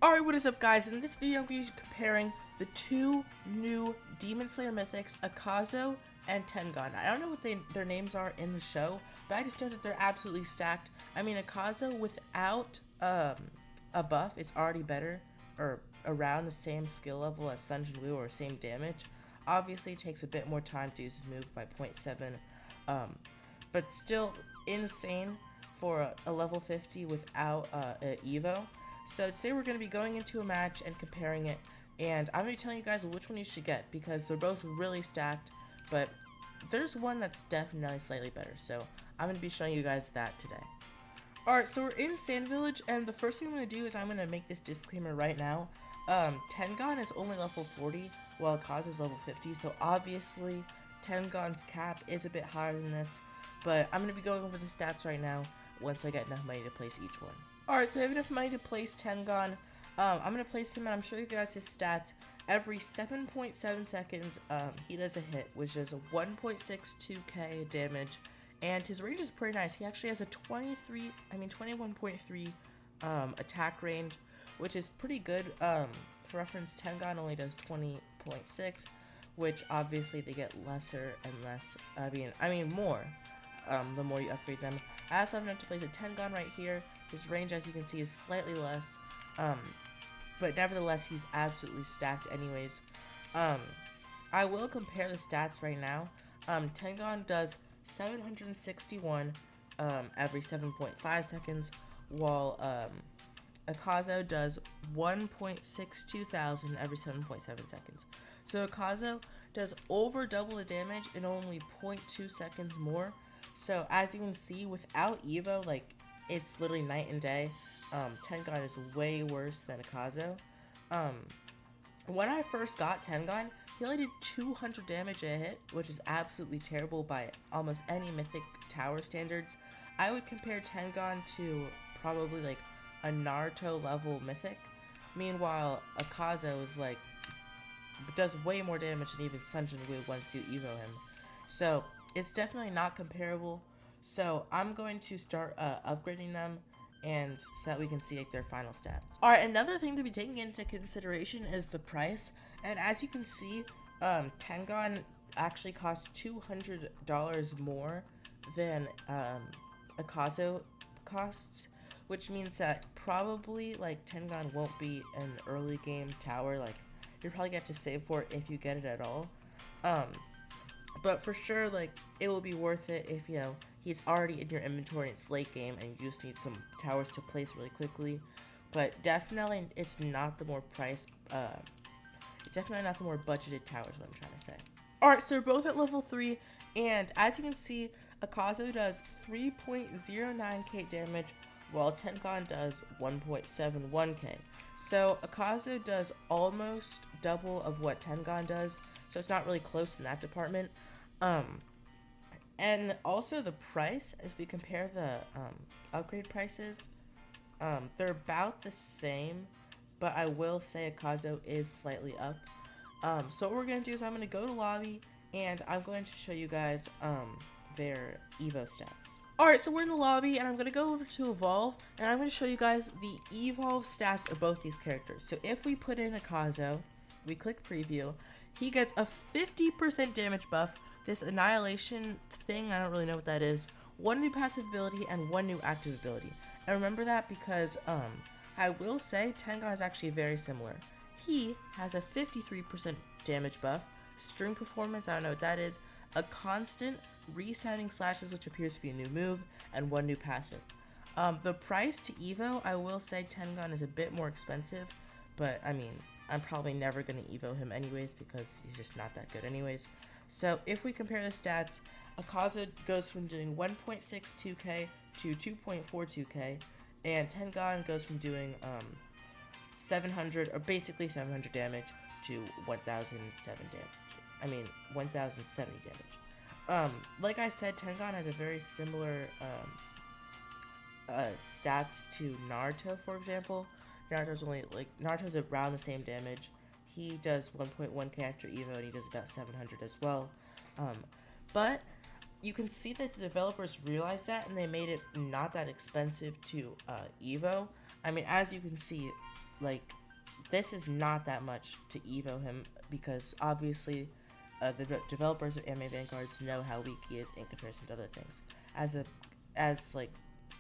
Alright, what is up guys? In this video I'm going to be comparing the two new Demon Slayer mythics, AKAZO and TENGON. I don't know what their names are in the show, but I just know that they're absolutely stacked. I mean, AKAZO without a buff is already better, or around the same skill level as Sun Jin Woo, or same damage. Obviously it takes a bit more time to use his move by 0.7, but still insane for a level 50 without an Evo. So today we're going to be going into a match and comparing it, and I'm going to be telling you guys which one you should get, because they're both really stacked, but there's one that's definitely slightly better, so I'm going to be showing you guys that today. Alright, so we're in Sand Village, and the first thing I'm going to do is I'm going to make this disclaimer right now. TENGON is only level 40, while AKAZO is level 50, so obviously TENGON's cap is a bit higher than this, but I'm going to be going over the stats right now once I get enough money to place each one. Alright, so I have enough money to place TENGON. I'm going to place him, and I'm showing you guys his stats. Every 7.7 seconds, he does a hit, which is a 1.62k damage, and his range is pretty nice. He actually has a 21.3 attack range, which is pretty good. For reference, TENGON only does 20.6, which obviously they get lesser and less, I mean more, the more you upgrade them. I also have enough to place a TENGON right here. His range, as you can see, is slightly less, but nevertheless, he's absolutely stacked anyways. I will compare the stats right now. TENGON does 761 every 7.5 seconds, while AKAZO does 1.62 thousand every 7.7 seconds. So AKAZO does over double the damage in only 0.2 seconds more. So as you can see, without Evo, like, it's literally night and day. TENGON is way worse than AKAZO. When I first got TENGON, he only did 200 damage a hit, which is absolutely terrible by almost any mythic tower standards. I would compare TENGON to probably like a Naruto level mythic. Meanwhile, AKAZO is like, does way more damage than even Sun Jin Woo once you Evo him. So it's definitely not comparable. So I'm going to start upgrading them, and so that we can see like their final stats. Alright, another thing to be taken into consideration is the price. And as you can see, TENGON actually costs $200 more than AKAZO costs, which means that probably like TENGON won't be an early game tower. Like, you'll probably get to save for it if you get it at all. But for sure, like, it will be worth it if, you know, he's already in your inventory and it's late game and you just need some towers to place really quickly. But definitely, it's not the more it's definitely not the more budgeted towers, what I'm trying to say. Alright, so we're both at level 3, and as you can see, AKAZO does 3.09k damage, while TENGON does 1.71k. So AKAZO does almost double of what TENGON does, so it's not really close in that department. And also the price, as we compare the upgrade prices, they're about the same, but I will say AKAZO is slightly up. So what we're going to do is I'm going to go to lobby, and I'm going to show you guys their Evo stats. Alright, so we're in the lobby, and I'm going to go over to Evolve, and I'm going to show you guys the Evolve stats of both these characters. So if we put in AKAZO, we click preview, he gets a 50% damage buff, this Annihilation thing, I don't really know what that is, one new passive ability, and one new active ability. And remember that because, I will say TENGON is actually very similar. He has a 53% damage buff, string performance, I don't know what that is, a constant resounding slashes, which appears to be a new move, and one new passive. The price to Evo, I will say TENGON is a bit more expensive, but I mean, I'm probably never going to Evo him anyways because he's just not that good anyways. So if we compare the stats, AKAZO goes from doing 1.62k to 2.42k, and TENGON goes from doing 700, or basically 700 damage to 1007 damage. I mean 1070 damage. Like I said, TENGON has a very similar stats to Naruto, for example. Naruto's around the same damage. He does 1.1k after Evo, and he does about 700 as well. But you can see that the developers realized that, and they made it not that expensive to Evo. I mean, as you can see, like, this is not that much to evo him, because obviously the developers of Anime Vanguards know how weak he is in comparison to other things. As like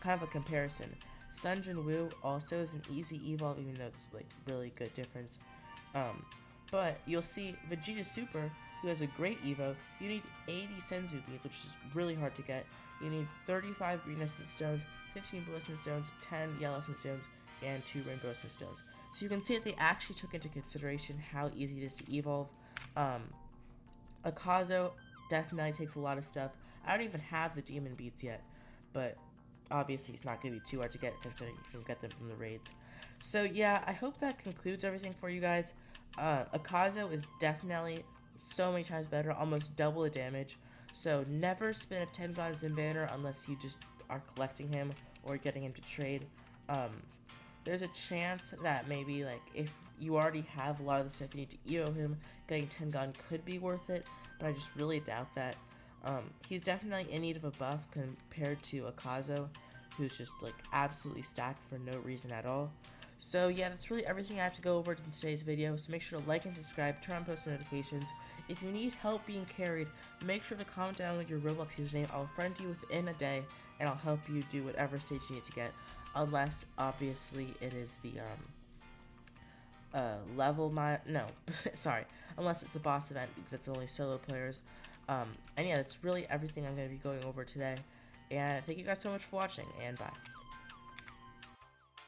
kind of a comparison, Sun Jin Woo also is an easy evolve, even though it's like really good difference. But you'll see Vegeta Super, who has a great evo, you need 80 Senzu beans, which is really hard to get. You need 35 green essence stones, 15 blue essence stones, 10 yellow essence stones, and 2 rainbow essence stones. So you can see that they actually took into consideration how easy it is to evolve. AKAZO definitely takes a lot of stuff. I don't even have the demon beads yet, but obviously it's not going to be too hard to get, considering you can get them from the raids. So yeah, I hope that concludes everything for you guys. AKAZO is definitely so many times better, almost double the damage. So never spin a Tengon Zin banner unless you just are collecting him or getting him to trade. There's a chance that maybe, like, if you already have a lot of the stuff you need to EO him, getting Tengon could be worth it, but I just really doubt that. He's definitely in need of a buff compared to AKAZO, who's just, like, absolutely stacked for no reason at all. So yeah, that's really everything I have to go over in today's video, so make sure to like and subscribe, turn on post notifications. If you need help being carried, make sure to comment down with your Roblox username. I'll friend you within a day, and I'll help you do whatever stage you need to get. Unless, obviously, it is the, unless it's the boss event, because it's only solo players. And yeah, that's really everything I'm going to be going over today. And thank you guys so much for watching, and bye.